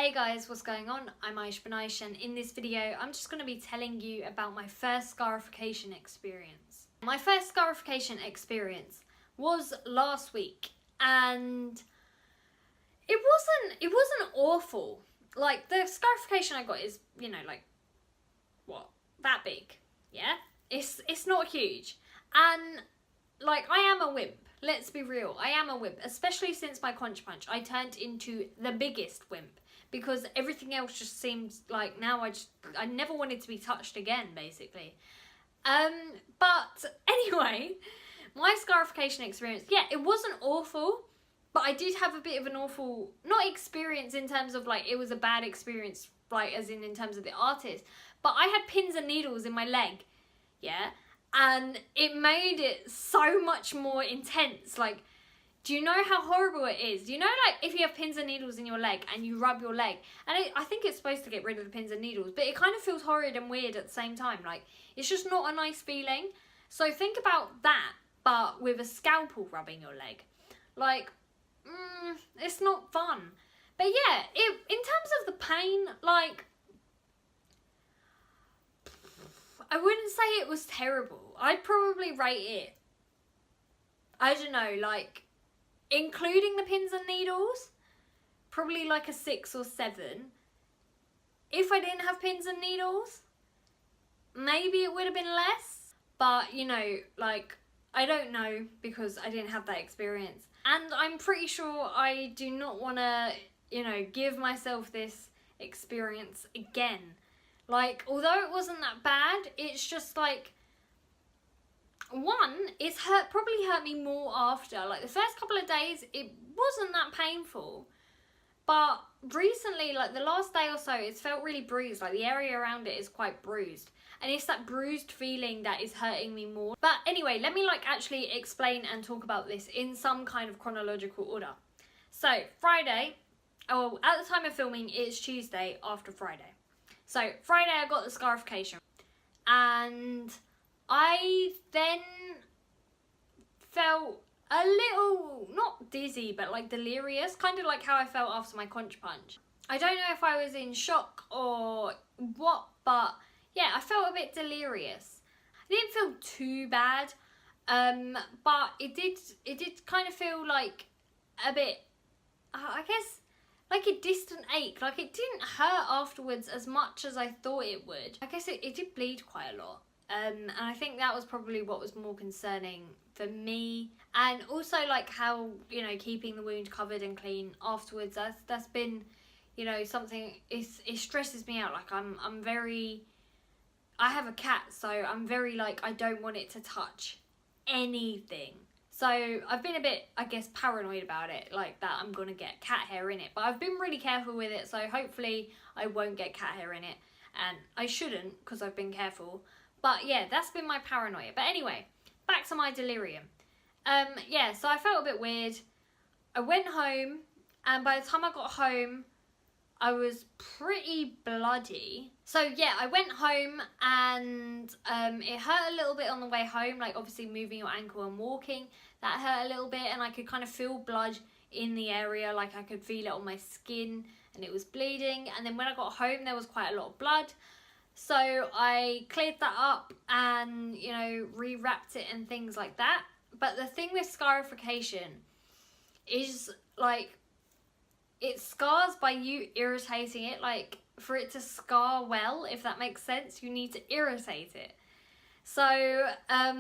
Hey guys, what's going on? I'm Aish and in this video I'm just going to be telling you about my first scarification experience. My first scarification experience was last week and it wasn't awful. Like, the scarification I got is, you know, like, what? That big. Yeah? It's not huge. And like, I am a wimp. Let's be real. I am a wimp, especially since my conch punch. I turned into the biggest wimp because everything else just seems like now I never wanted to be touched again, basically. But anyway, my scarification experience, yeah, it wasn't awful, but I did have a bit of an awful, not experience in terms of like, it was a bad experience, like as in terms of the artist, but I had pins and needles in my leg, yeah, and it made it so much more intense. Like, do you know how horrible it is? Do you know, like, if you have pins and needles in your leg and you rub your leg, and I think it's supposed to get rid of the pins and needles, but it kind of feels horrid and weird at the same time. Like, it's just not a nice feeling. So think about that, but with a scalpel rubbing your leg. Like, it's not fun. But yeah, in terms of the pain, like, I wouldn't say it was terrible. I'd probably rate it, I don't know, like, including the pins and needles, probably like a 6 or 7. If I didn't have pins and needles, maybe it would have been less. But, you know, like, I don't know because I didn't have that experience. And I'm pretty sure I do not want to, you know, give myself this experience again. Like, although it wasn't that bad, it's just like, one, it's probably hurt me more after. Like, the first couple of days, it wasn't that painful. But recently, like the last day or so, it's felt really bruised. Like, the area around it is quite bruised. And it's that bruised feeling that is hurting me more. But anyway, let me like actually explain and talk about this in some kind of chronological order. So, Friday, oh, at the time of filming, it's Tuesday after Friday. So, Friday I got the scarification. And I then felt a little, not dizzy, but like delirious, kind of like how I felt after my conch punch. I don't know if I was in shock or what, but yeah, I felt a bit delirious. I didn't feel too bad, but it did kind of feel like a bit, I guess, like a distant ache. Like, it didn't hurt afterwards as much as I thought it would. I guess it did bleed quite a lot. And I think that was probably what was more concerning for me. And also, like, how, you know, keeping the wound covered and clean afterwards, that's been, you know, something, it stresses me out. Like, I'm very, I have a cat, so I'm very, like, I don't want it to touch anything. So I've been a bit, I guess, paranoid about it, like that I'm gonna get cat hair in it. But I've been really careful with it, so hopefully I won't get cat hair in it. And I shouldn't, because I've been careful. But yeah, that's been my paranoia. But anyway, back to my delirium. Yeah, so I felt a bit weird. I went home, and by the time I got home, I was pretty bloody. So yeah, I went home and it hurt a little bit on the way home, like obviously moving your ankle and walking, that hurt a little bit, and I could kind of feel blood in the area, like I could feel it on my skin and it was bleeding. And then when I got home, there was quite a lot of blood. So I cleared that up and, you know, rewrapped it and things like that. But the thing with scarification is, like, it scars by you irritating it. Like, for it to scar well, if that makes sense, you need to irritate it. So, yeah,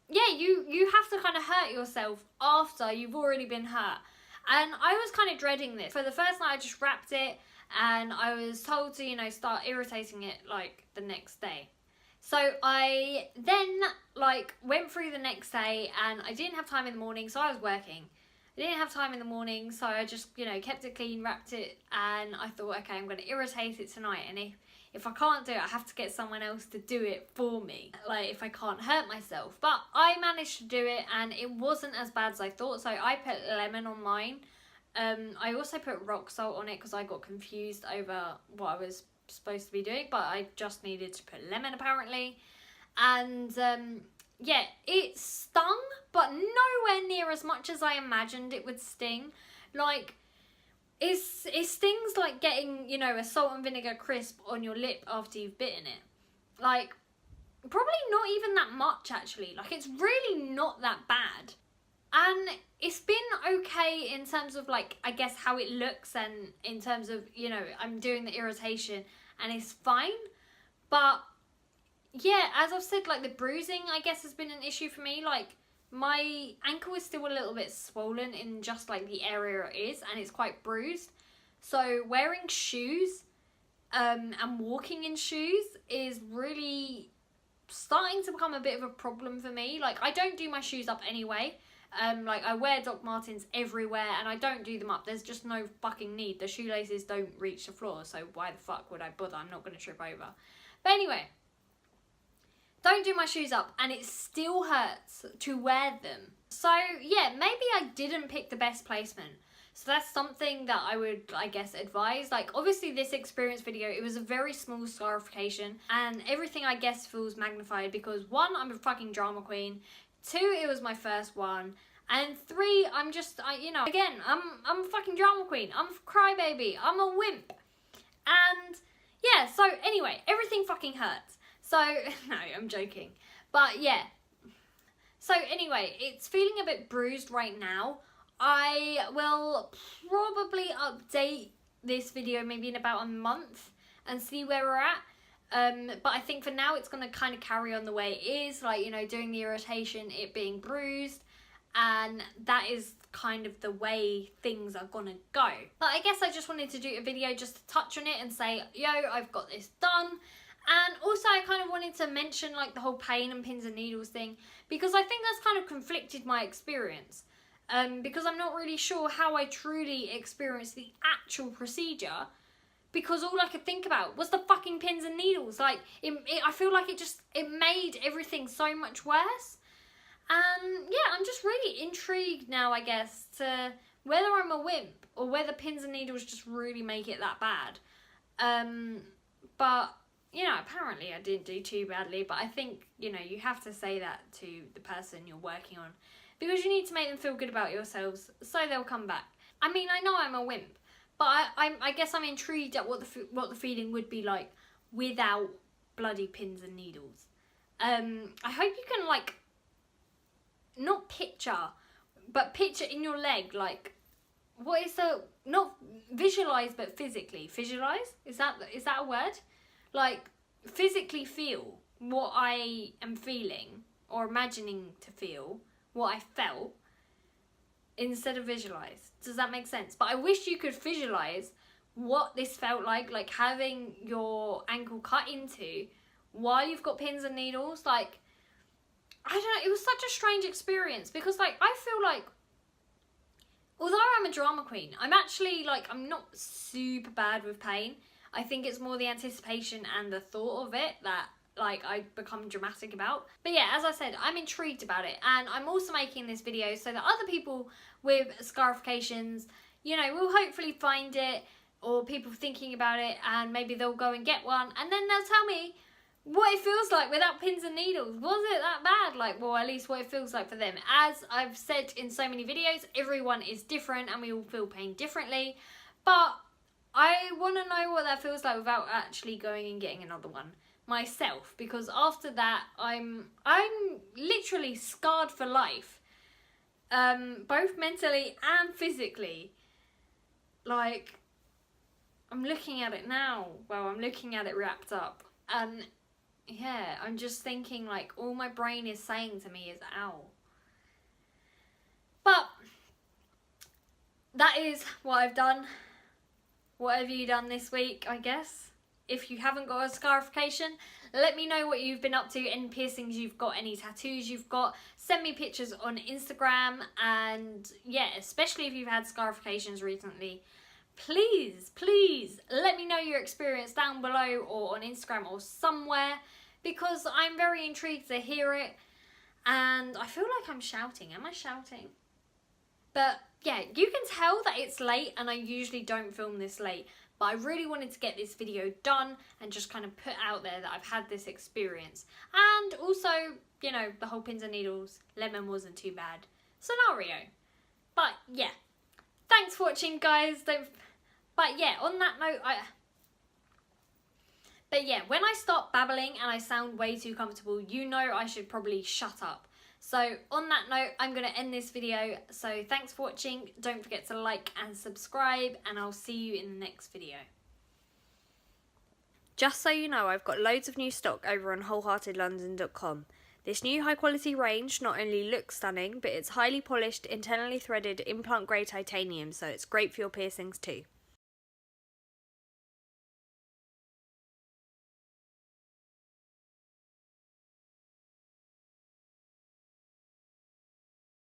you have to kind of hurt yourself after you've already been hurt. And I was kind of dreading this. For the first night, I just wrapped it, and I was told to, you know, start irritating it, like, the next day. So I then, like, went through the next day, and I didn't have time in the morning, so I was working. I didn't have time in the morning, so I just, you know, kept it clean, wrapped it, and I thought, okay, I'm going to irritate it tonight, and if I can't do it, I have to get someone else to do it for me, like, if I can't hurt myself. But I managed to do it, and it wasn't as bad as I thought. So I put lemon on mine. I also put rock salt on it because I got confused over what I was supposed to be doing, but I just needed to put lemon apparently. And yeah, it stung, but nowhere near as much as I imagined it would sting. Like, it's things like getting, you know, a salt and vinegar crisp on your lip after you've bitten it. Like, probably not even that much actually. Like, it's really not that bad. And it's been okay in terms of, like, I guess how it looks, and in terms of, you know, I'm doing the irritation and it's fine. But yeah, as I've said, like, the bruising, I guess, has been an issue for me. Like, my ankle is still a little bit swollen in just, like, the area it is, and it's quite bruised. So wearing shoes and walking in shoes is really starting to become a bit of a problem for me. Like, I don't do my shoes up anyway. Like, I wear Doc Martens everywhere and I don't do them up. There's just no fucking need. The shoelaces don't reach the floor, so why the fuck would I bother? I'm not going to trip over. But anyway, don't do my shoes up, and it still hurts to wear them. So yeah, maybe I didn't pick the best placement. So that's something that I would, I guess, advise. Like, obviously this experience video, it was a very small scarification, and everything, I guess, feels magnified because 1, I'm a fucking drama queen. 2, it was my first one. And 3, I'm just, you know, again, I'm a fucking drama queen. I'm a crybaby. I'm a wimp. And yeah, so anyway, everything fucking hurts. So, no, I'm joking. But yeah. So anyway, it's feeling a bit bruised right now. I will probably update this video maybe in about a month and see where we're at. But I think for now it's going to kind of carry on the way it is. Like, you know, doing the irritation, it being bruised. And that is kind of the way things are gonna go. But I guess I just wanted to do a video just to touch on it and say, yo, I've got this done. And also I kind of wanted to mention, like, the whole pain and pins and needles thing, because I think that's kind of conflicted my experience. Because I'm not really sure how I truly experienced the actual procedure, because all I could think about was the fucking pins and needles. Like, I feel like it made everything so much worse. And yeah, I'm just really intrigued now, I guess, to whether I'm a wimp or whether pins and needles just really make it that bad. But, you know, apparently I didn't do too badly, but I think, you know, you have to say that to the person you're working on, because you need to make them feel good about yourselves so they'll come back. I mean, I know I'm a wimp, but I guess I'm intrigued at what the feeling would be like without bloody pins and needles. I hope you can, like, not picture, but picture in your leg, like, what is the, not visualize, but physically. Visualize? Is that a word? Like, physically feel what I am feeling, or imagining to feel what I felt, instead of visualize. Does that make sense? But I wish you could visualize what this felt like having your ankle cut into while you've got pins and needles. Like, I don't know, it was such a strange experience, because, like, I feel like, although I'm a drama queen, I'm actually, like, I'm not super bad with pain. I think it's more the anticipation and the thought of it that, like, I become dramatic about. But yeah, as I said, I'm intrigued about it, and I'm also making this video so that other people with scarifications, you know, will hopefully find it, or people thinking about it, and maybe they'll go and get one, and then they'll tell me what it feels like without pins and needles. Was it that bad? Like, well, at least what it feels like for them. As I've said in so many videos, everyone is different and we all feel pain differently. But I want to know what that feels like without actually going and getting another one myself. Because after that, I'm literally scarred for life. Both mentally and physically. Like, I'm looking at it now. Well, I'm looking at it wrapped up. And yeah, I'm just thinking, like, all my brain is saying to me is, ow. But that is what I've done. What have you done this week, I guess? If you haven't got a scarification, let me know what you've been up to, any piercings you've got, any tattoos you've got. Send me pictures on Instagram, and yeah, especially if you've had scarifications recently. Please let me know your experience down below or on Instagram or somewhere, because I'm very intrigued to hear it. And I feel like I'm shouting. Am I shouting? But yeah, you can tell that it's late, and I usually don't film this late, but I really wanted to get this video done and just kind of put out there that I've had this experience. And also, you know, the whole pins and needles, lemon wasn't too bad scenario. But yeah, thanks for watching, guys. But yeah, on that note, when I start babbling and I sound way too comfortable, you know I should probably shut up. So on that note, I'm going to end this video. So thanks for watching. Don't forget to like and subscribe, and I'll see you in the next video. Just so you know, I've got loads of new stock over on wholeheartedlondon.com. This new high quality range not only looks stunning, but it's highly polished, internally threaded, implant grade titanium, so it's great for your piercings too.